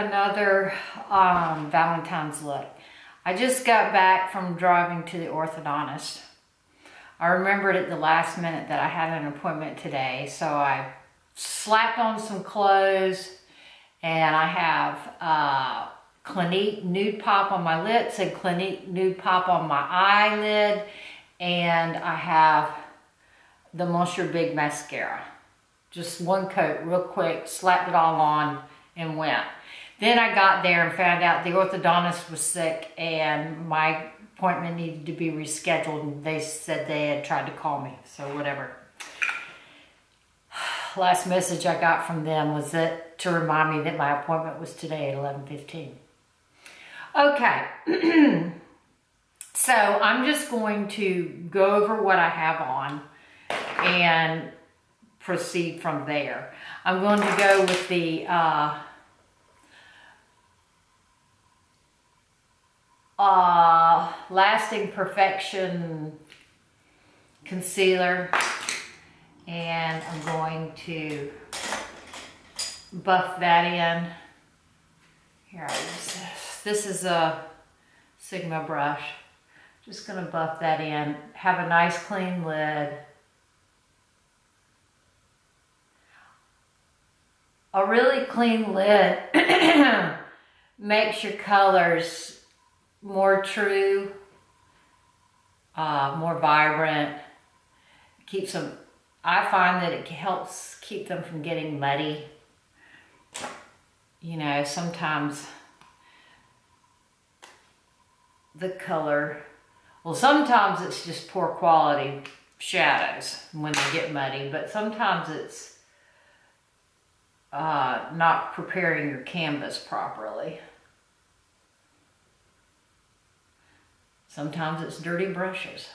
another Valentine's look. I just got back from driving to the orthodontist. I remembered at the last minute that I had an appointment today, so I slapped on some clothes, and I have Clinique Nude Pop on my lips and Clinique Nude Pop on my eyelid, and I have the Monsieur Big Mascara. Just one coat, real quick, slapped it all on and went. Then I got there and found out the orthodontist was sick and my appointment needed to be rescheduled, and they said they had tried to call me, so whatever. Last message I got from them was that to remind me that my appointment was today at 11:15. Okay, so I'm just going to go over what I have on and proceed from there. I'm going to go with the Lasting Perfection concealer, and I'm going to buff that in. Here, I use this. This is a Sigma brush. Just gonna buff that in. Have a nice clean lid. A really clean lid makes your colors more true, more vibrant. Keeps them, I find that it helps keep them from getting muddy. You know, sometimes the color, well, sometimes it's just poor quality shadows when they get muddy, but sometimes it's not preparing your canvas properly. Sometimes it's dirty brushes.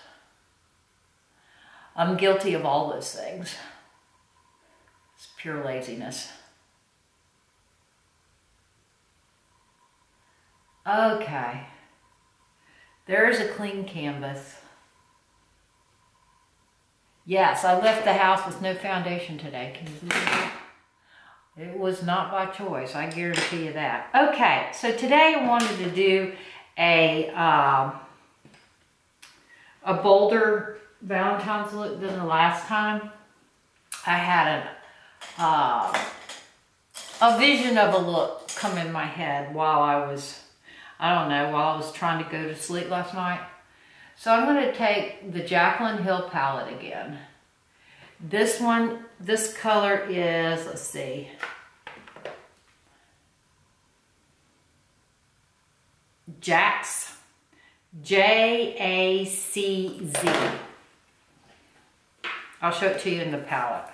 I'm guilty of all those things. It's pure laziness. Okay. There's a clean canvas. Yes, I left the house with no foundation today. Can you believe that? It was not by choice, I guarantee you that. Okay, so today I wanted to do a bolder Valentine's look than the last time. I had a vision of a look come in my head while I was, while I was trying to go to sleep last night. So I'm going to take the Jaclyn Hill palette again. This one, this color is, let's see, Jacz, J-A-C-Z. I'll show it to you in the palette.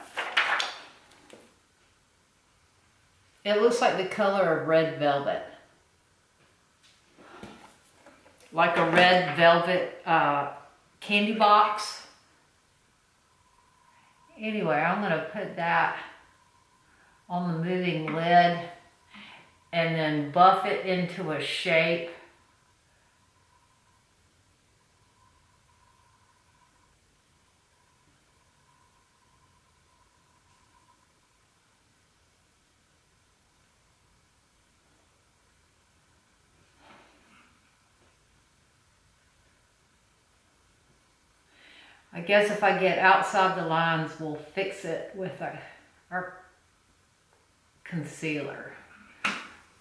It looks like the color of red velvet. Like a red velvet candy box. Anyway, I'm going to put that on the moving lid and then buff it into a shape. I guess if I get outside the lines, we'll fix it with our concealer,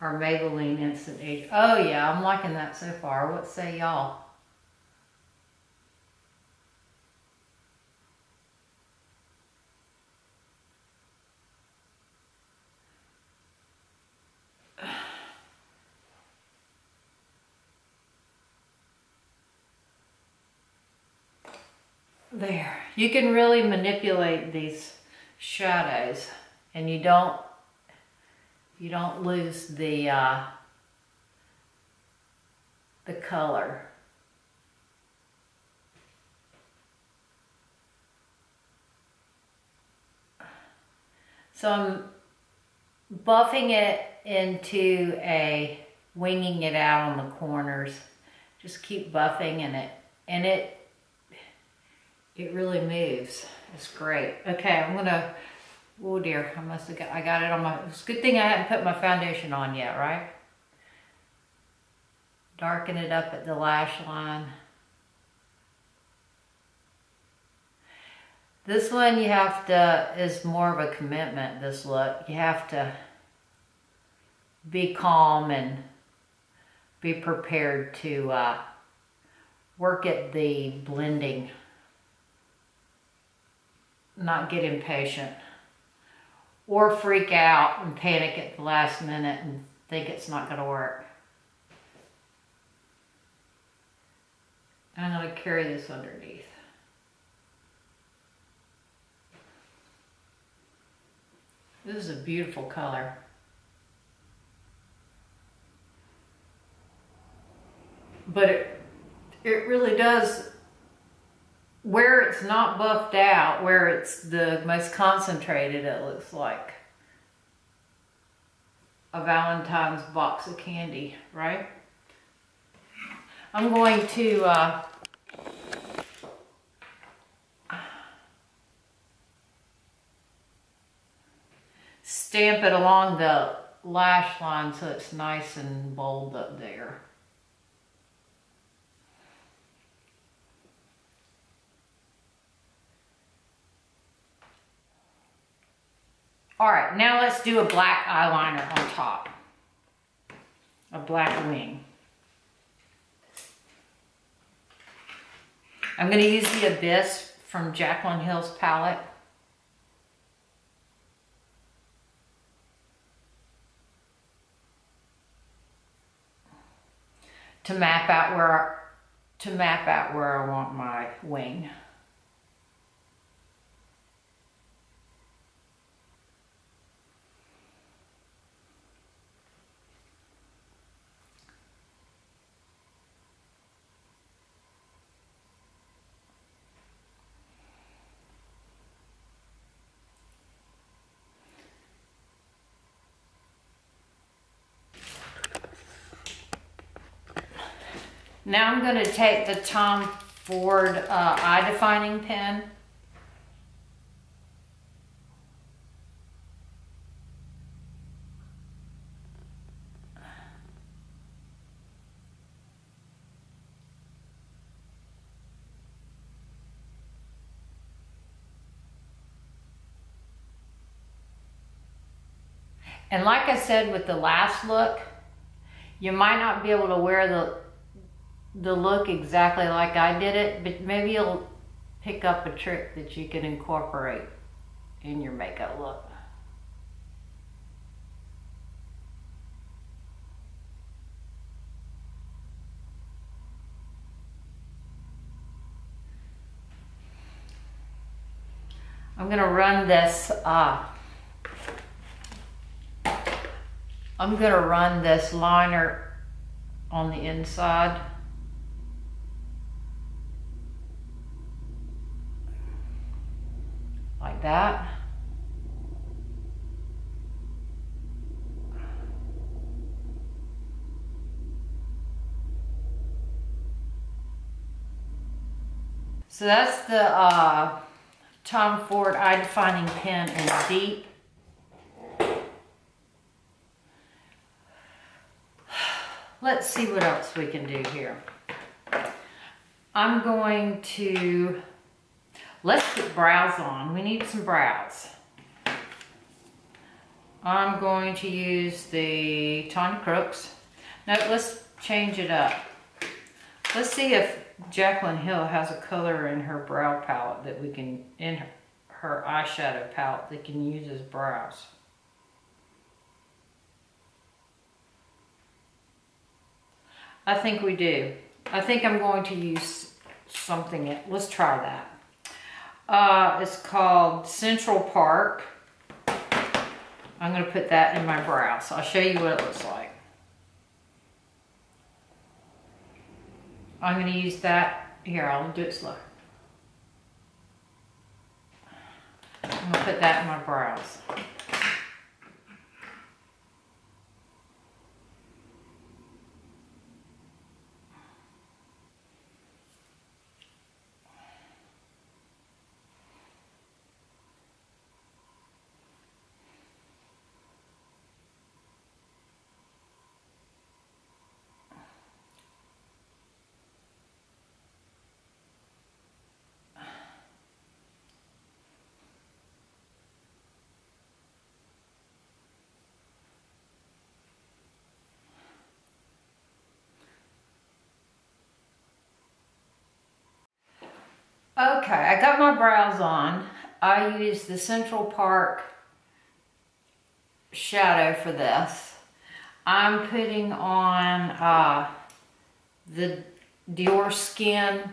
our Maybelline Instant Age. Oh yeah, I'm liking that so far. What say y'all? There, you can really manipulate these shadows, and you don't lose the color. So I'm buffing it into a, winging it out on the corners. Just keep buffing in it, and it really moves. It's great. Okay, I'm gonna Oh dear, I got it on my, it's a good thing I hadn't put my foundation on yet, right? Darken it up at the lash line. This one you have to, is more of a commitment, this look. You have to be calm and be prepared to work at the blending. Not get impatient. Or freak out and panic at the last minute and think it's not going to work. I'm going to carry this underneath. This is a beautiful color. But it really does, where it's not buffed out, where it's the most concentrated, it looks like a Valentine's box of candy, right? I'm going to stamp it along the lash line so it's nice and bold up there. All right, now let's do a black eyeliner on top. A black wing. I'm going to use the Abyss from Jaclyn Hill's palette. To map out where I want my wing. Now I'm going to take the Tom Ford eye defining pen. And like I said with the last look, you might not be able to wear the look exactly like I did it, but maybe you'll pick up a trick that you can incorporate in your makeup look. I'm gonna run this liner on the inside. Like that. So that's the Tom Ford eye defining pen in deep. Let's see what else we can do here. I'm going to, let's get brows on. We need some brows. I'm going to use the Tanya Crooks. No, let's change it up. Let's see if Jaclyn Hill has a color in her brow palette that we can, in her eyeshadow palette, that can use as brows. I think we do. I think I'm going to use something, let's try that. It's called Central Park. I'm gonna put that in my brows. I'll show you what it looks like. I'm gonna use that, here, I'll do it slow. I'm gonna put that in my brows. Okay, I got my brows on. I used the Central Park shadow for this. I'm putting on the Diorskin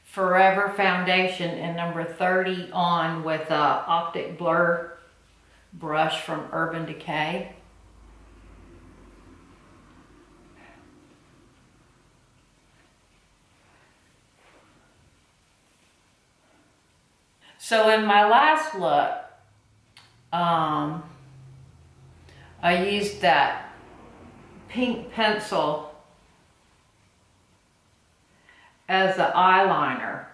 Forever Foundation in number 30 on with a Optic Blur brush from Urban Decay. So in my last look, I used that pink pencil as the eyeliner.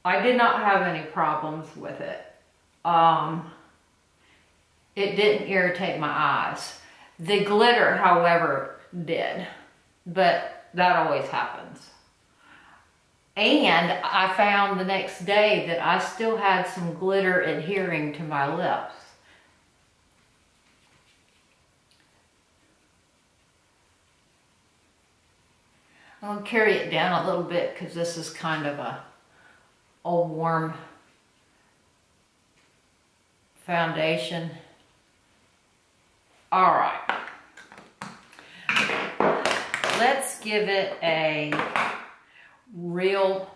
I did not have any problems with it. It didn't irritate my eyes. The glitter, however, did, but that always happens. And I found the next day that I still had some glitter adhering to my lips. I'll carry it down a little bit because this is kind of a warm foundation. All right. Let's give it a real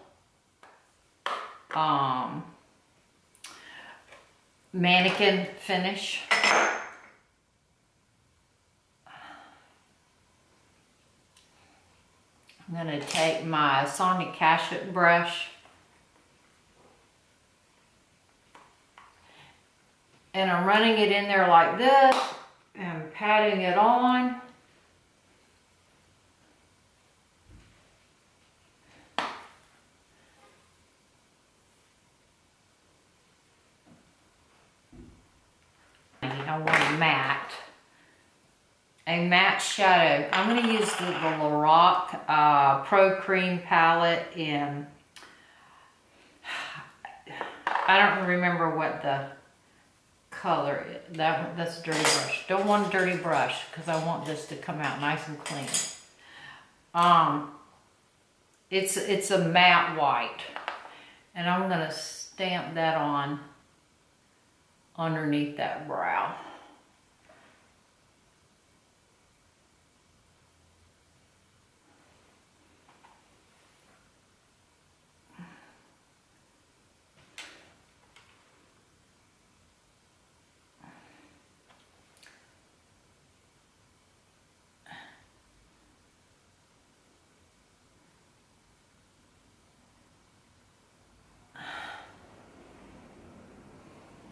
mannequin finish. I'm going to take my Sonia Kashuk brush and I'm running it in there like this and patting it on. I want a matte shadow. I'm going to use the Lorac Pro Palette in, I don't remember what the color is. That's a dirty brush. Don't want a dirty brush because I want this to come out nice and clean. It's a matte white, and I'm going to stamp that on underneath that brow.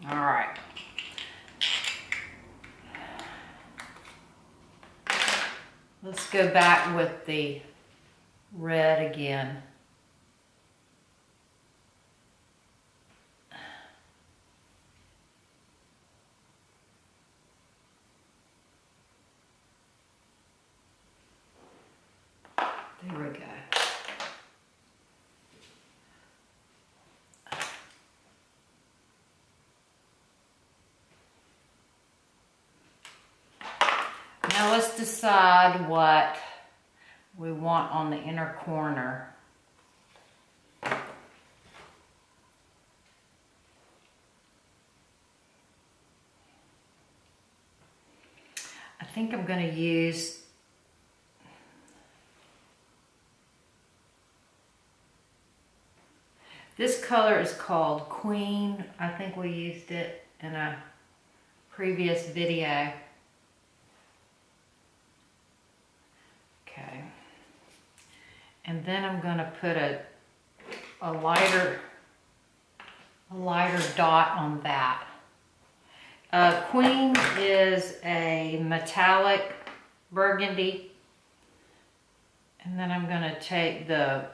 All right. Let's go back with the red again. There we go. Now let's decide what we want on the inner corner. I think I'm going to use this color is called Queen. I think we used it in a previous video. Okay, and then I'm going to put a lighter dot on that. Queen is a metallic burgundy, and then I'm going to take the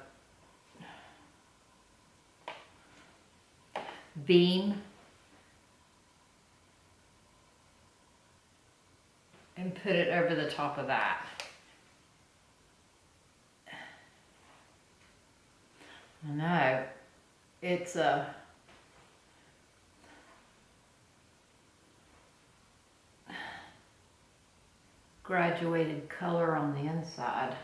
beam and put it over the top of that. I know, it's a graduated color on the inside.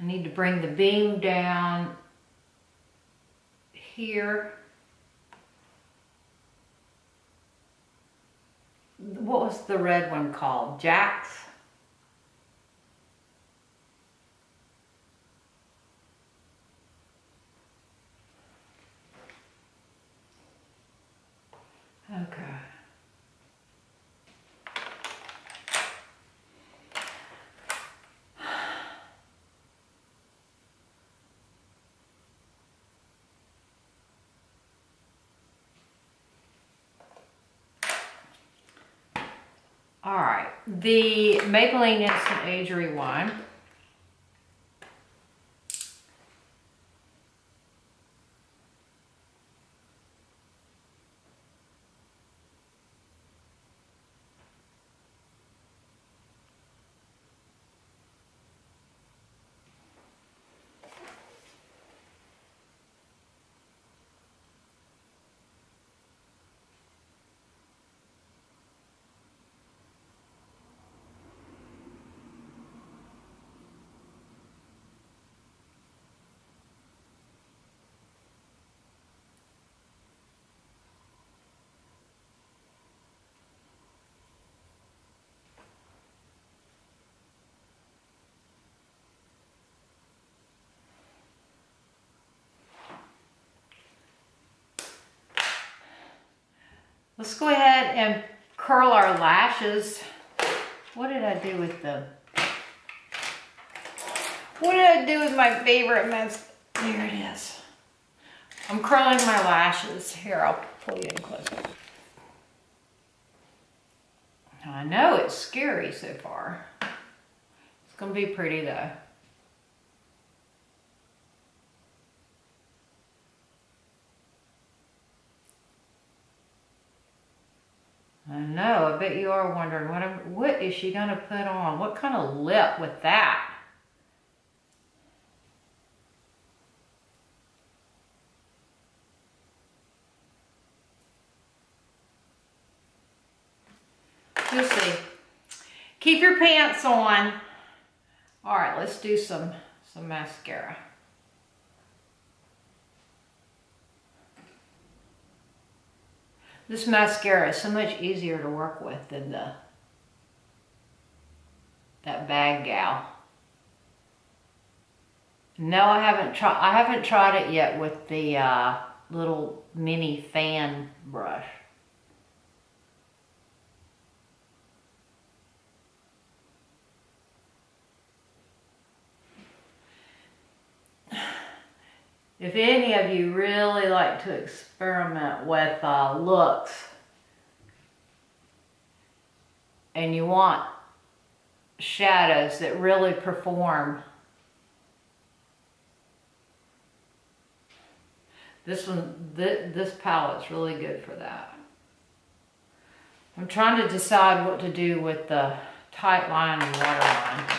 I need to bring the beam down here. What was the red one called? Jacz? Okay. All right, the Maybelline Instant Age Rewind. Let's go ahead and curl our lashes. What did I do with them? What did I do with my favorite mask? There it is. I'm curling my lashes. Here, I'll pull you in closer. I know it's scary so far. It's gonna be pretty though. I know, I bet you are wondering, what is she gonna put on? What kind of lip with that? We'll see. Keep your pants on. All right, let's do some mascara. This mascara is so much easier to work with than that bag gal. No, I haven't tried it yet with the little mini fan brush. If any of you really like to experiment with looks and you want shadows that really perform, this palette's really good for that. I'm trying to decide what to do with the tight line and waterline.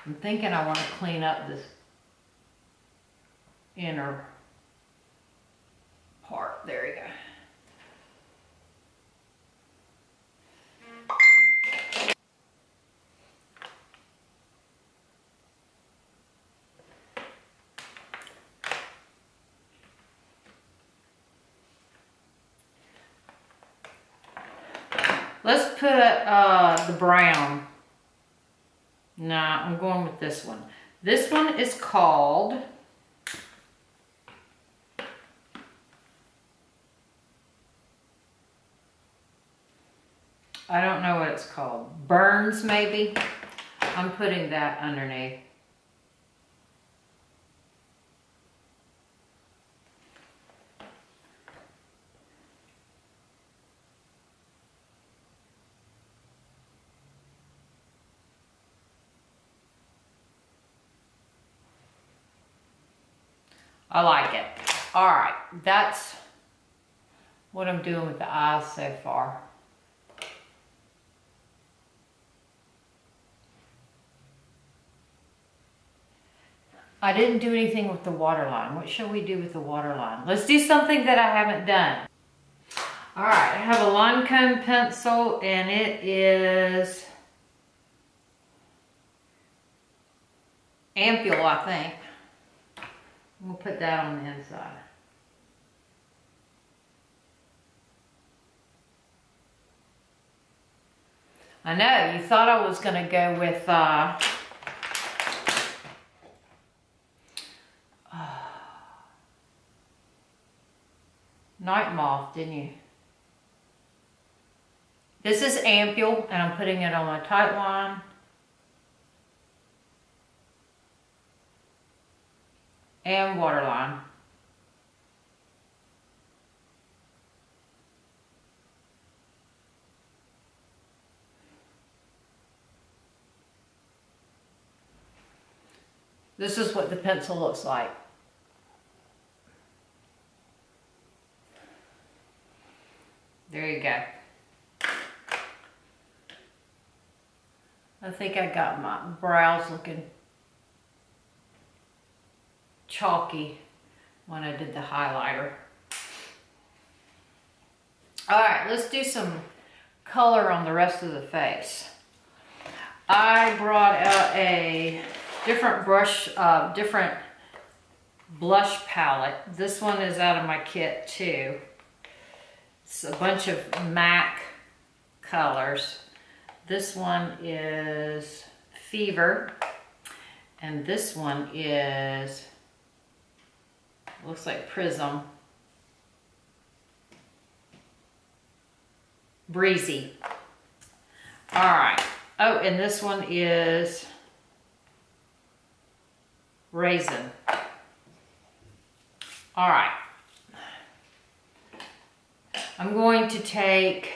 I'm thinking I want to clean up this inner part. There you go. Let's put the brown. Nah, I'm going with this one. This one is called I don't know what it's called. Burns, maybe? I'm putting that underneath. I like it. All right, that's what I'm doing with the eyes so far. I didn't do anything with the waterline. What shall we do with the waterline? Let's do something that I haven't done. All right, I have a Lancome pencil and it is Ampoule, I think. We'll put that on the inside. I know, you thought I was gonna go with Night Moth, didn't you? This is Ampoule, and I'm putting it on my tight line. And waterline. This is what the pencil looks like. There you go. I think I got my brows looking chalky when I did the highlighter. All right, let's do some color on the rest of the face. I brought out a different blush palette. This one is out of my kit too. It's a bunch of MAC colors. This one is Fever, and this one is, looks like Prism. Breezy. All right. Oh, and this one is Raizin. All right. I'm going to take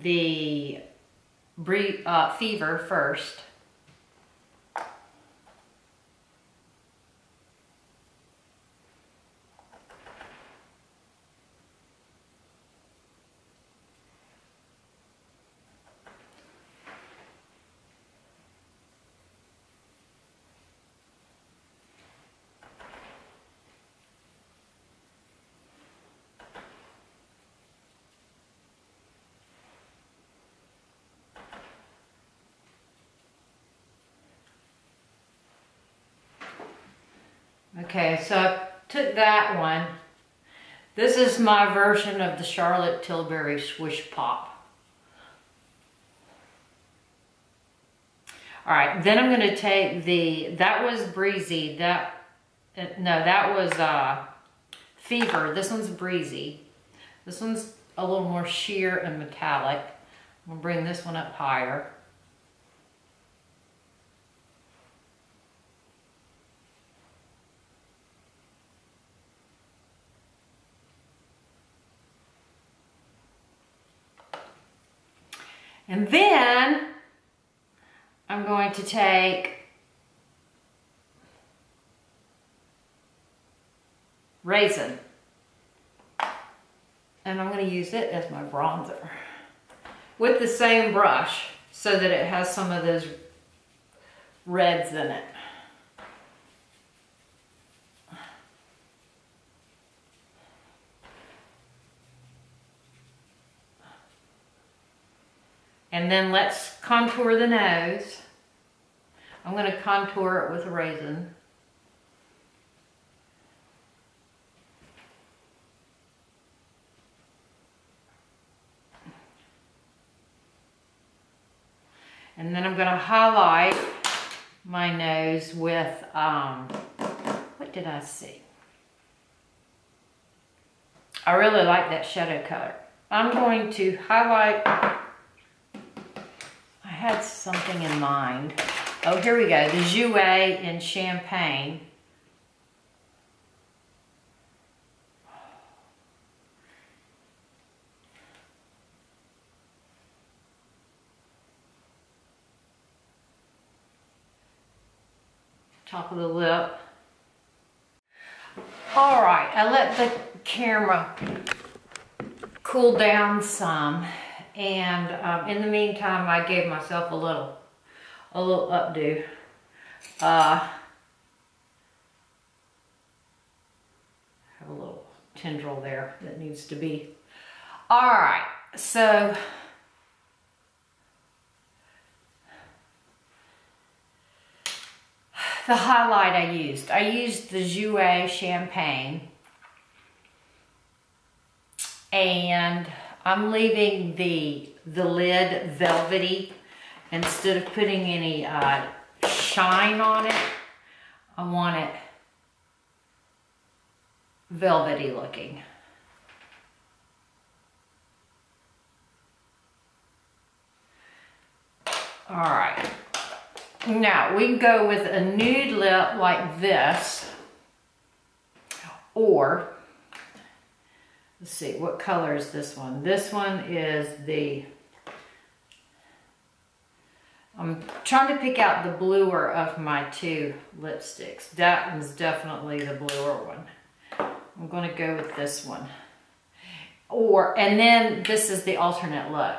the Fever first. Okay, so I took that one. This is my version of the Charlotte Tilbury Swish Pop. All right, then I'm gonna take that was Breezy, that was Fever. This one's Breezy. This one's a little more sheer and metallic. I'm gonna bring this one up higher. And then I'm going to take Raizin, and I'm going to use it as my bronzer with the same brush so that it has some of those reds in it. And then let's contour the nose. I'm going to contour it with a Raizin. And then I'm going to highlight my nose with, what did I see? I really like that shadow color. I'm going to highlight, I had something in mind. Oh, here we go, the Jouer in Champagne. Top of the lip. All right, I let the camera cool down some, and in the meantime, I gave myself a little updo. Have a little tendril there that needs to be. All right, so the highlight I used. I used the Jouer Champagne. And I'm leaving the lid velvety. Instead of putting any shine on it, I want it velvety looking. All right. Now we can go with a nude lip like this, or let's see, what color is this one? This one is the, I'm trying to pick out the bluer of my two lipsticks. That one's definitely the bluer one. I'm going to go with this one. And then this is the alternate look.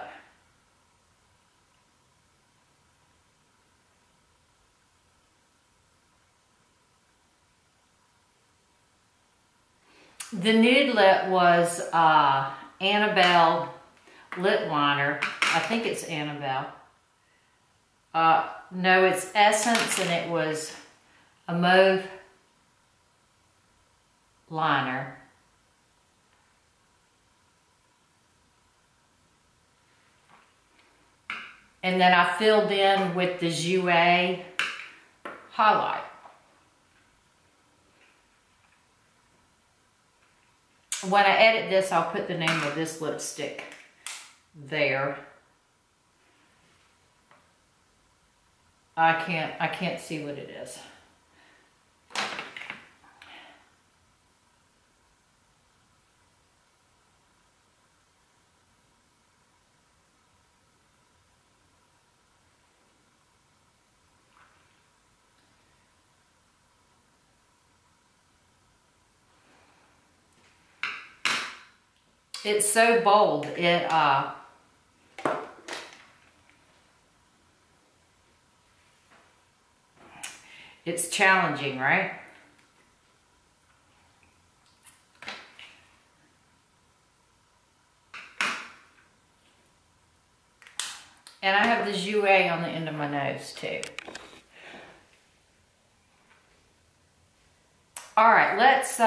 The nude lip was Annabelle lip liner. I think it's Annabelle. No, it's Essence, and it was a mauve liner. And then I filled in with the Jouer highlight. When I edit this, I'll put the name of this lipstick there. I can't see what it is. It's so bold. It's challenging, right? And I have the Jouer on the end of my nose too. All right, let's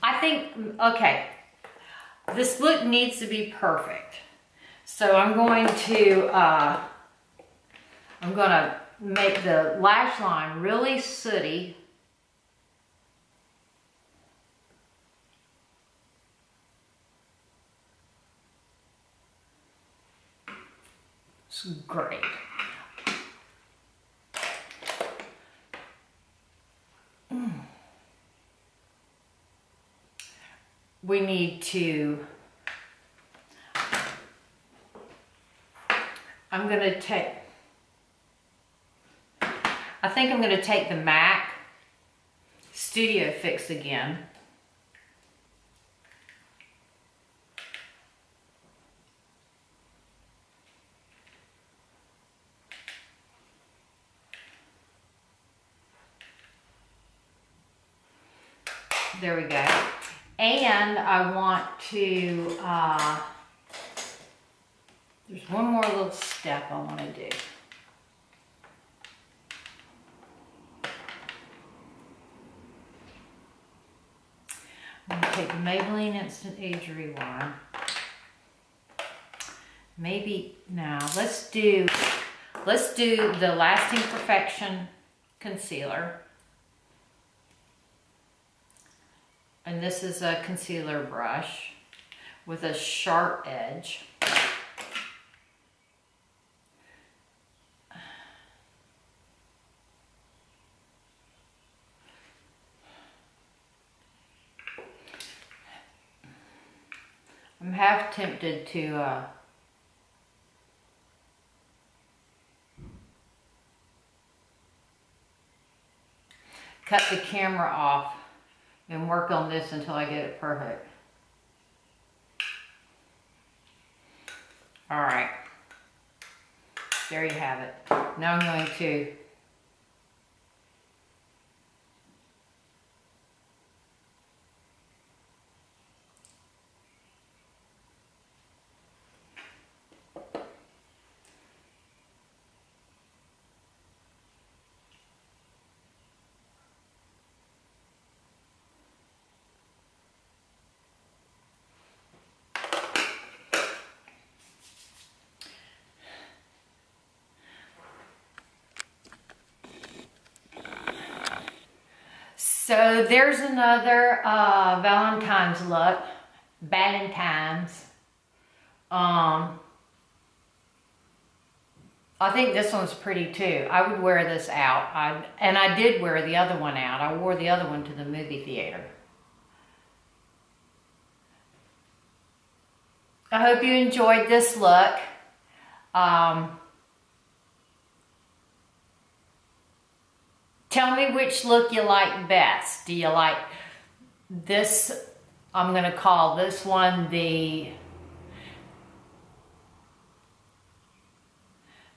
I think, okay, this look needs to be perfect. So I'm going to make the lash line really sooty. It's great. We need to, I think I'm gonna take the MAC Studio Fix again. There we go. And I want to, there's one more little step I want to do. I'm going to take the Maybelline Instant Age Rewind. Maybe, now let's do the Lasting Perfection Concealer. And this is a concealer brush with a sharp edge. I'm half tempted to cut the camera off and work on this until I get it perfect. All right, there you have it. Now I'm going to So there's another Valentine's look. Valentine's. I think this one's pretty too. I would wear this out. And I did wear the other one out. I wore the other one to the movie theater. I hope you enjoyed this look. Tell me which look you like best. Do you like this? I'm going to call this one the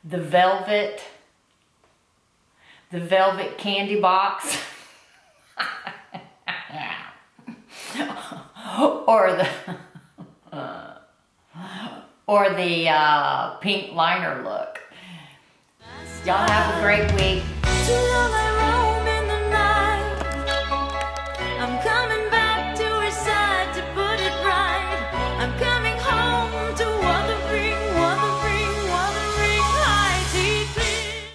velvet candy box. or the pink liner look. Y'all have a great week.